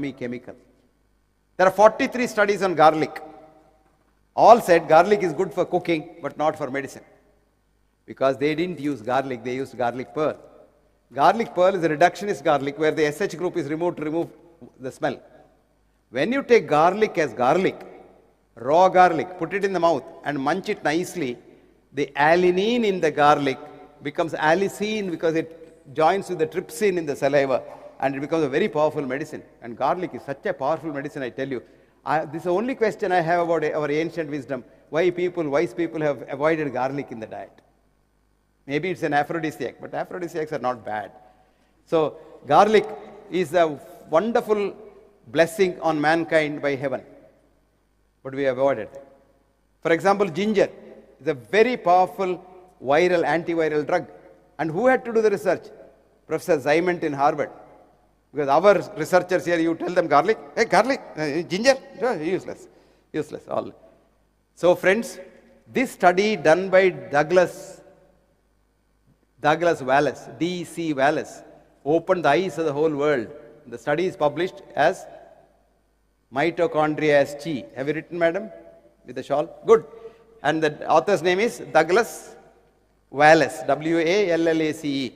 only chemical. There are 43 studies on garlic. All said garlic is good for cooking, but not for medicine. Because they didn't use garlic, they used garlic pearl. Garlic pearl is a reductionist garlic where the SH group is removed to remove the smell. When you take garlic as garlic, raw garlic, put it in the mouth and munch it nicely, the alanine in the garlic becomes allicin because it joins with the trypsin in the saliva and it becomes a very powerful medicine. And garlic is such a powerful medicine, I tell you. This is the only question I have about our ancient wisdom. Why wise people have avoided garlic in the diet. Maybe it's an aphrodisiac, but aphrodisiacs are not bad. So garlic is a wonderful blessing on mankind by heaven. But we avoided it. For example, ginger is a very powerful viral, antiviral drug. And who had to do the research? Professor Zyment in Harvard. Because our researchers here, you tell them garlic, hey, garlic, ginger, useless, useless, all. So friends, this study done by Douglas Wallace, D.C. Wallace, opened the eyes of the whole world. The study is published as Mitochondria as Chi. Have you written, madam, with the shawl? Good. And the author's name is Douglas Wallace, W-A-L-L-A-C-E.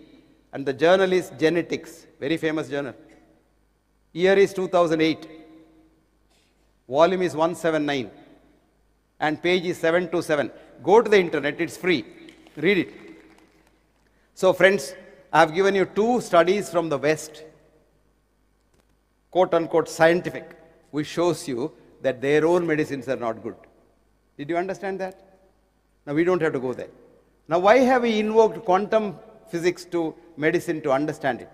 And the journal is Genetics, very famous journal. Year is 2008. Volume is 179. And page is 727. Go to the internet, it's free. Read it. So friends, I have given you two studies from the West, quote unquote scientific, which shows you that their own medicines are not good. Did you understand that? Now we don't have to go there. Now why have we invoked quantum physics to medicine to understand it?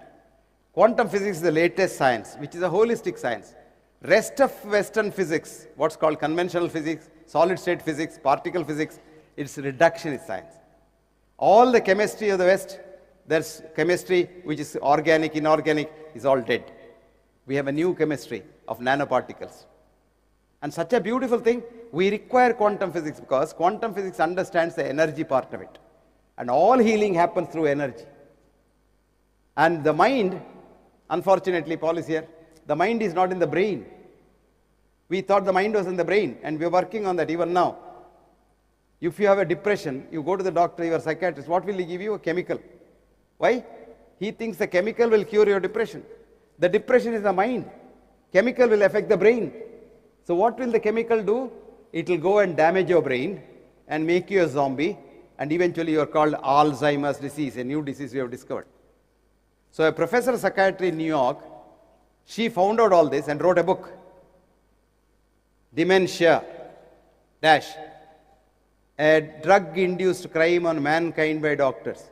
Quantum physics is the latest science, which is a holistic science. Rest of Western physics, what's called conventional physics, solid state physics, particle physics, it's reductionist science. All the chemistry of the West, there's chemistry which is organic, inorganic, is all dead. We have a new chemistry of nanoparticles. And such a beautiful thing, we require quantum physics because quantum physics understands the energy part of it. And all healing happens through energy. And the mind, unfortunately, Paul is here, the mind is not in the brain. We thought the mind was in the brain, and we're working on that even now. If you have a depression, you go to the doctor, your psychiatrist, what will he give you? A chemical. Why? He thinks the chemical will cure your depression. The depression is the mind. Chemical will affect the brain. So what will the chemical do? It will go and damage your brain and make you a zombie, and eventually you are called Alzheimer's disease, a new disease we have discovered. So a professor of psychiatry in New York, she found out all this and wrote a book, Dementia, a drug-induced crime on mankind by doctors.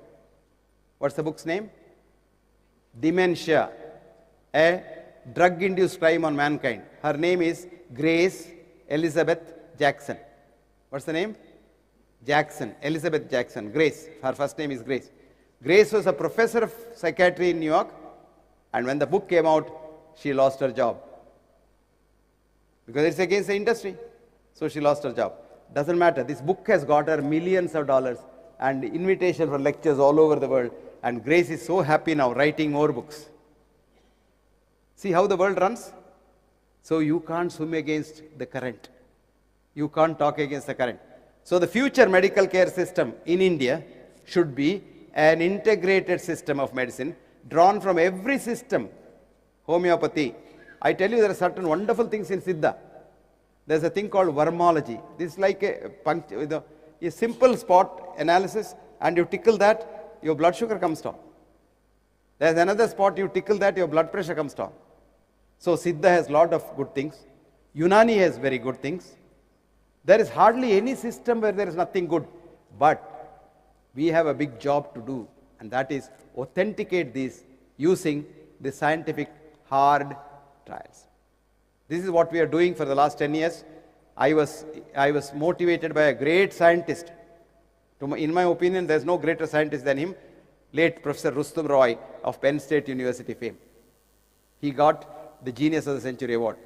What's the book's name? Dementia, a drug-induced crime on mankind. Her name is Grace Elizabeth Jackson. What's the name? Jackson, Elizabeth Jackson, Grace. Her first name is Grace. Grace was a professor of psychiatry in New York, and when the book came out, she lost her job. Because it's against the industry, so she lost her job. Doesn't matter. This book has got her millions of dollars and invitation for lectures all over the world, and Grace is so happy now writing more books. See how the world runs? So you can't swim against the current. You can't talk against the current. So the future medical care system in India should be an integrated system of medicine drawn from every system. Homeopathy. I tell you, there are certain wonderful things in Siddha. There's a thing called wormology. This is like a simple spot analysis, and you tickle that, your blood sugar comes down. There's another spot, you tickle that, your blood pressure comes down. So Siddha has a lot of good things. Unani has very good things. There is hardly any system where there is nothing good. But we have a big job to do, and that is authenticate these using the scientific hard trials. This is what we are doing for the last 10 years. I was motivated by a great scientist. In my opinion, there's no greater scientist than him, late Professor Rustum Roy of Penn State University fame. He got the Genius of the Century Award.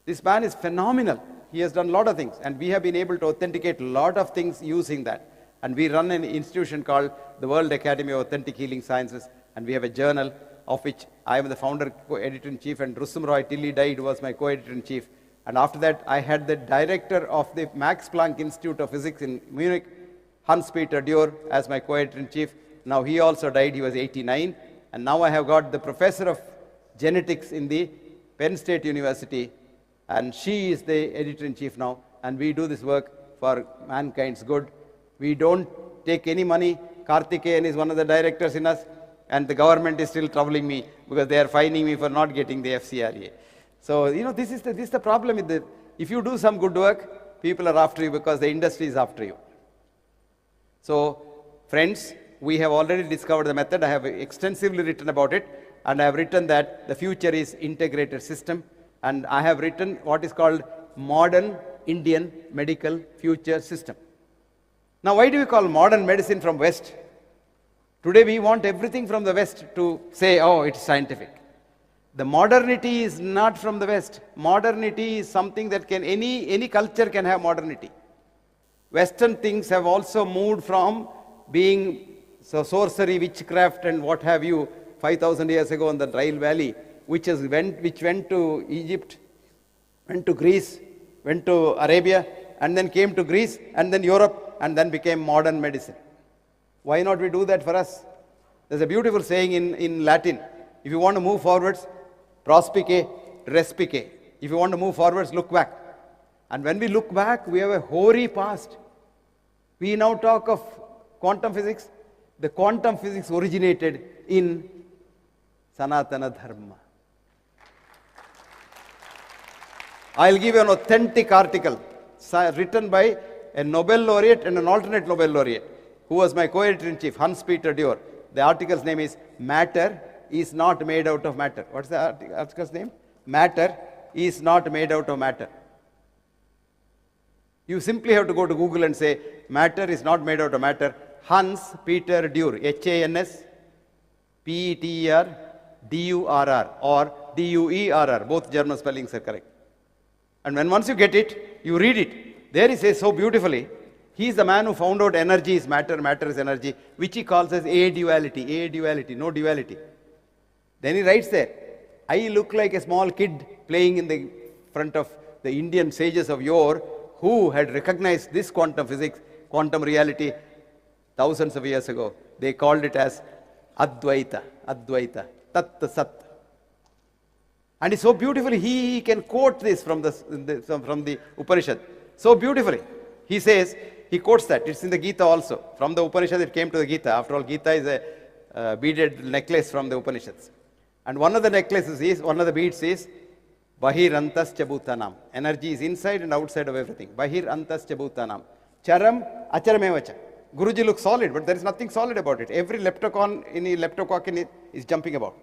This man is phenomenal. He has done a lot of things, and we have been able to authenticate a lot of things using that. And we run an institution called the World Academy of Authentic Healing Sciences, and we have a journal of which I am the founder, co-editor-in-chief, and Rusum Roy, till he died, was my co-editor-in-chief. And after that, I had the director of the Max Planck Institute of Physics in Munich, Hans-Peter Dürr, as my co-editor-in-chief. Now he also died, he was 89. And now I have got the professor of genetics in the Penn State University, and she is the editor-in-chief now. And we do this work for mankind's good. We don't take any money. Karthikeyan is one of the directors in us, and the government is still troubling me because they are fining me for not getting the FCRA. So, this is the problem with the, if you do some good work, people are after you because the industry is after you. So, friends, we have already discovered the method. I have extensively written about it, and I have written that the future is integrated system, and I have written what is called modern Indian medical future system. Now, why do we call modern medicine from West? Today we want everything from the West to say, oh, it's scientific. The modernity is not from the West. Modernity is something that any culture can have modernity. Western things have also moved from being sorcery, witchcraft, and what have you, 5,000 years ago in the Nile Valley, which went to Egypt, went to Greece, went to Arabia, and then came to Greece, and then Europe, and then became modern medicine. Why not we do that for us? There's a beautiful saying in Latin. If you want to move forwards, prospice, respice. If you want to move forwards, look back. And when we look back, we have a hoary past. We now talk of quantum physics. The quantum physics originated in Sanatana Dharma. I'll give you an authentic article written by a Nobel laureate and an alternate Nobel laureate, who was my co-editor-in-chief, Hans-Peter Dürr. The article's name is Matter is Not Made Out of Matter. What's the article's name? Matter is Not Made Out of Matter. You simply have to go to Google and say, matter is not made out of matter. Hans-Peter Dürr, H-A-N-S-P-E-T-E-R D-U-R-R or D-U-E-R-R. Both German spellings are correct. And when once you get it, you read it. There he says so beautifully, he is the man who found out energy is matter, matter is energy, which he calls as a-duality, no duality. Then he writes there, I look like a small kid playing in the front of the Indian sages of yore who had recognized this quantum physics, quantum reality, thousands of years ago. They called it as Advaita, Tat Sat. And so beautifully, he can quote this from the Upanishad. So beautifully. He says, he quotes that. It's in the Gita also. From the Upanishad, it came to the Gita. After all, Gita is a beaded necklace from the Upanishads. And one of the necklaces is, one of the beads is, Bahir Antascha Bhutanam. Energy is inside and outside of everything. Bahir Antascha Bhutanam. Charam Acharamevacha. Guruji looks solid, but there is nothing solid about it. Every leptocon in a leptocock in it is jumping about.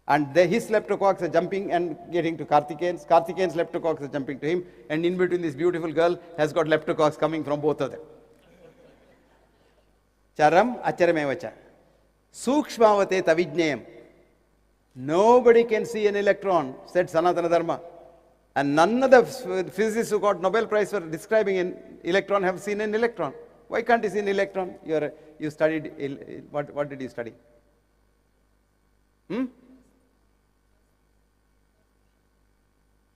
And his leptococs are jumping and getting to Karthikeyan's. Karthikeyan's leptococs are jumping to him. And in between, this beautiful girl has got leptococs coming from both of them. Charam Acharamevacha. Sukshmavate Tavijnayam. Nobody can see an electron, said Sanatana Dharma. And none of the physicists who got Nobel Prize for describing an electron have seen an electron. Why can't you see an electron? You studied, what did you study?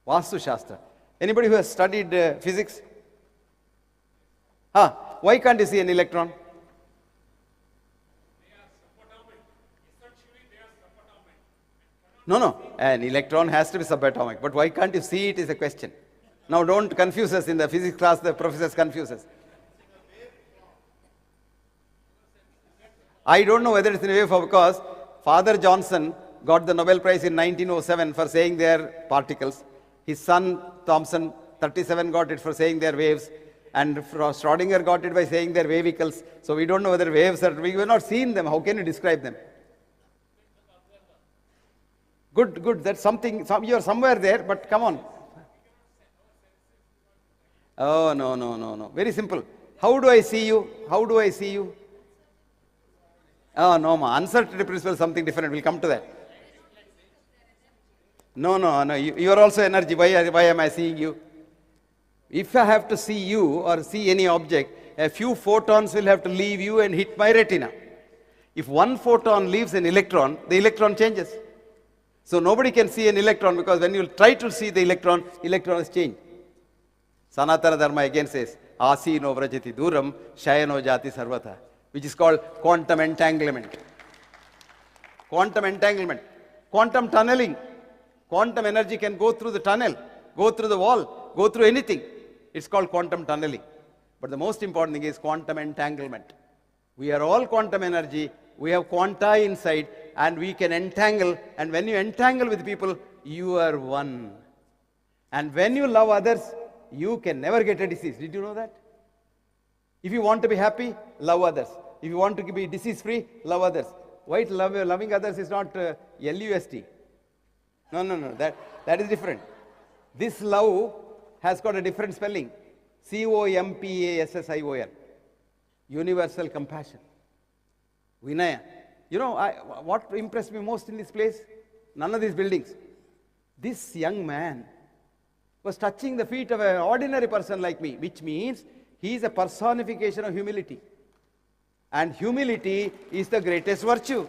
Vastu Shastra. Anybody who has studied physics? Why can't you see an electron? No. An electron has to be subatomic. But why can't you see it is a question. Now don't confuse us. In the physics class, the professors confuse us. I don't know whether it's in a waveform because Father Johnson got the Nobel Prize in 1907 for saying they are particles. His son Thomson, 37, got it for saying they are waves. And Schrodinger got it by saying they are wavicles. So we don't know whether waves are, we have not seen them. How can you describe them? Good. That's something, you are somewhere there, but come on. Oh, no. Very simple. How do I see you? Oh, no, uncertainty principle is something different. We'll come to that. No. You are also energy. Why am I seeing you? If I have to see you or see any object, a few photons will have to leave you and hit my retina. If one photon leaves an electron, the electron changes. So nobody can see an electron because when you try to see the electron has changed. Sanatana Dharma again says, Asino vrajati duram, shayano jati sarvata, which is called quantum entanglement. Quantum entanglement. Quantum tunneling. Quantum energy can go through the tunnel, go through the wall, go through anything. It's called quantum tunneling. But the most important thing is quantum entanglement. We are all quantum energy. We have quanta inside and we can entangle. And when you entangle with people, you are one. And when you love others, you can never get a disease. Did you know that? If you want to be happy, love others. If you want to be disease-free, love others. White loving others is not LUST. No. That is different. This love has got a different spelling. COMPASSION. Universal compassion. Vinaya. You know, what impressed me most in this place? None of these buildings. This young man was touching the feet of an ordinary person like me, which means he is a personification of humility. And humility is the greatest virtue.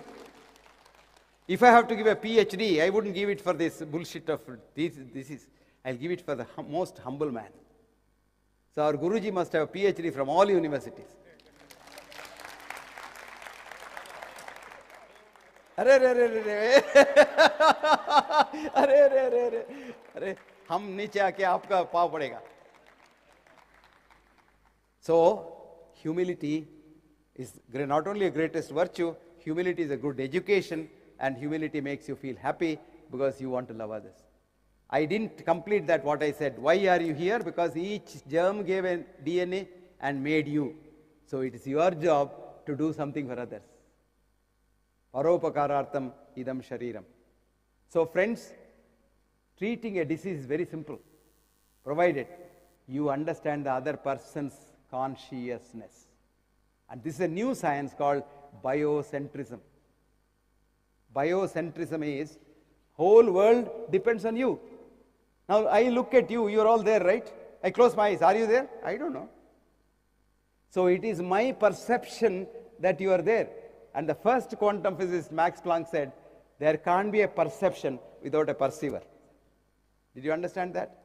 If I have to give a PhD, I wouldn't give it for this bullshit of this is. I'll give it for the most humble man. So our Guruji must have a PhD from all universities. अरे हम नीचे आके आपका पाव पड़ेगा. So humility is not only a greatest virtue, humility is a good education, and humility makes you feel happy because you want to love others. I didn't complete that what I said. Why are you here? Because each germ gave a DNA and made you. So it is your job to do something for others. Paropakarartham idam shariram. So friends, treating a disease is very simple, provided you understand the other person's consciousness. And this is a new science called biocentrism. Biocentrism is whole world depends on you. Now I look at you, you're all there, right? I close my eyes. Are you there? I don't know. So it is my perception that you are there. And the first quantum physicist, Max Planck, said, there can't be a perception without a perceiver. Did you understand that?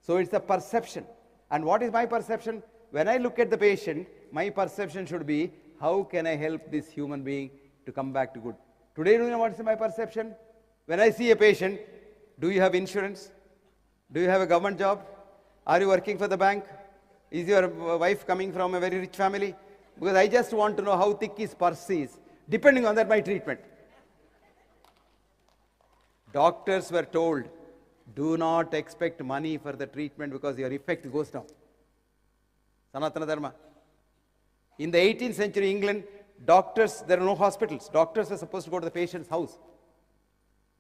So it's a perception. And what is my perception? When I look at the patient, my perception should be, how can I help this human being to come back to good? Today, do you know what is my perception? When I see a patient, do you have insurance? Do you have a government job? Are you working for the bank? Is your wife coming from a very rich family? Because I just want to know how thick his purse is. Depending on that, my treatment. Doctors were told, do not expect money for the treatment because your effect goes down. Sanatana Dharma. In the 18th century England, doctors, there are no hospitals. Doctors are supposed to go to the patient's house.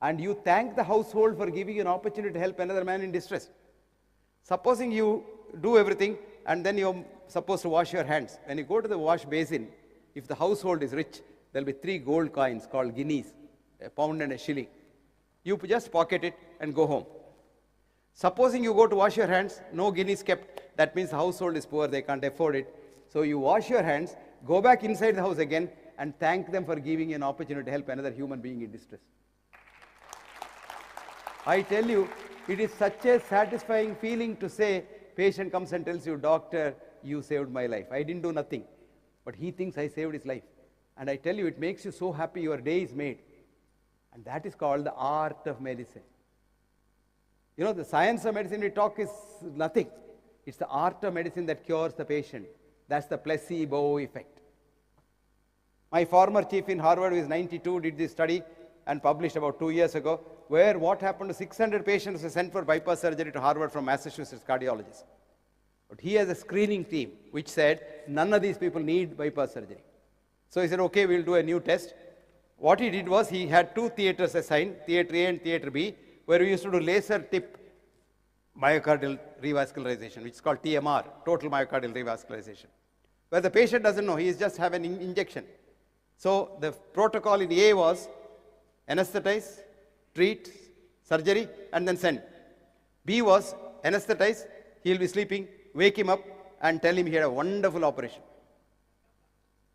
And you thank the household for giving you an opportunity to help another man in distress. Supposing you do everything and then you're supposed to wash your hands. When you go to the wash basin, if the household is rich, there will be 3 gold coins called guineas, a pound and a shilling. You just pocket it and go home. Supposing you go to wash your hands, no guineas kept, that means the household is poor, they can't afford it. So you wash your hands, go back inside the house again and thank them for giving you an opportunity to help another human being in distress. I tell you, it is such a satisfying feeling to say, patient comes and tells you, doctor, you saved my life. I didn't do nothing, but he thinks I saved his life. And I tell you, it makes you so happy, your day is made. And that is called the art of medicine. You know, the science of medicine we talk is nothing. It's the art of medicine that cures the patient. That's the placebo effect. My former chief in Harvard, who is 92, did this study and published about 2 years ago, where what happened to 600 patients who were sent for bypass surgery to Harvard from Massachusetts cardiologists. But he has a screening team which said, none of these people need bypass surgery. So he said, okay, we'll do a new test. What he did was, he had 2 theaters assigned, theater A and theater B, where we used to do laser tip myocardial revascularization, which is called TMR, total myocardial revascularization, where the patient doesn't know, he is just have an injection. So the protocol in A was anesthetize, treat, surgery, and then send. B was anesthetize, he'll be sleeping, wake him up, and tell him he had a wonderful operation.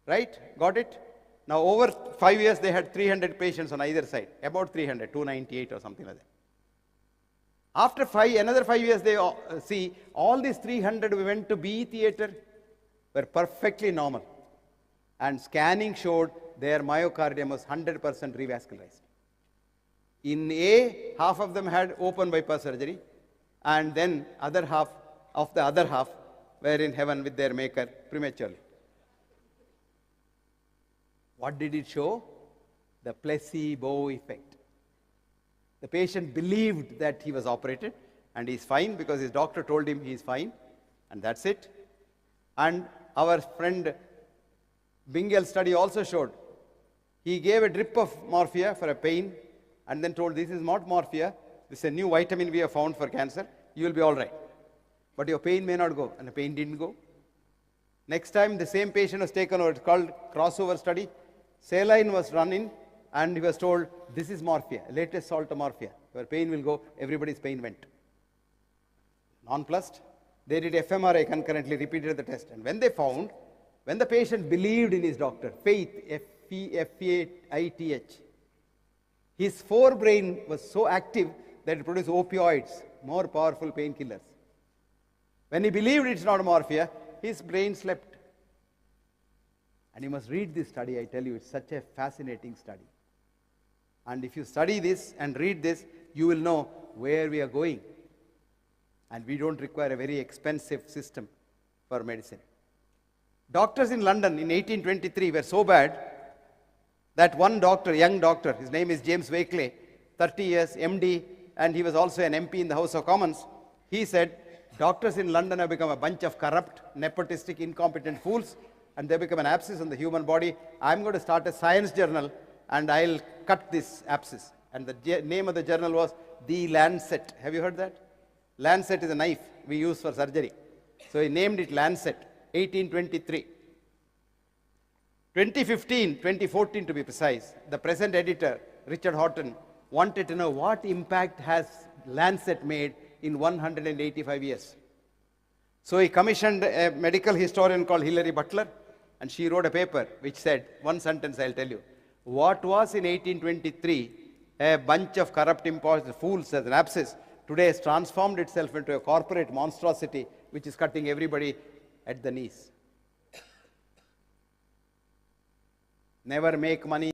Right? Got it? Now, over 5 years, they had 300 patients on either side, about 300, 298 or something like that. After another 5 years, they see all these 300 we went to B theater were perfectly normal. And scanning showed their myocardium was 100% revascularized. In A, half of them had open bypass surgery, and then other half of the other half were in heaven with their maker prematurely. What did it show? The placebo effect. The patient believed that he was operated and he's fine because his doctor told him he's fine, and that's it. And our friend Bingel's study also showed he gave a drip of morphia for a pain and then told, this is not morphia, this is a new vitamin we have found for cancer, you will be all right. But your pain may not go, and the pain didn't go. Next time the same patient was taken over, it's called crossover study. Saline was run in and he was told, this is morphia, latest salt of morphia. Your pain will go, everybody's pain went. Nonplussed, they did fMRI concurrently, repeated the test. And when they found, when the patient believed in his doctor, faith, F-E-F-A-I-T-H, his forebrain was so active that it produced opioids, more powerful painkillers. When he believed it's not morphia, his brain slept. And you must read this study, I tell you, it's such a fascinating study. And if you study this and read this, you will know where we are going. And we don't require a very expensive system for medicine. Doctors in London in 1823 were so bad that one doctor, young doctor, his name is James Wakeley, 30 years, MD, and he was also an MP in the House of Commons. He said, doctors in London have become a bunch of corrupt, nepotistic, incompetent fools, and they become an abscess on the human body. I'm going to start a science journal, and I'll cut this abscess. And the name of the journal was The Lancet. Have you heard that? Lancet is a knife we use for surgery. So he named it Lancet, 1823. 2014 to be precise, the present editor, Richard Horton, wanted to know what impact has Lancet made in 185 years. So he commissioned a medical historian called Hilary Butler, and she wrote a paper which said, one sentence I'll tell you, what was in 1823 a bunch of corrupt impostors, fools as an abscess, today has transformed itself into a corporate monstrosity which is cutting everybody at the knees. Never make money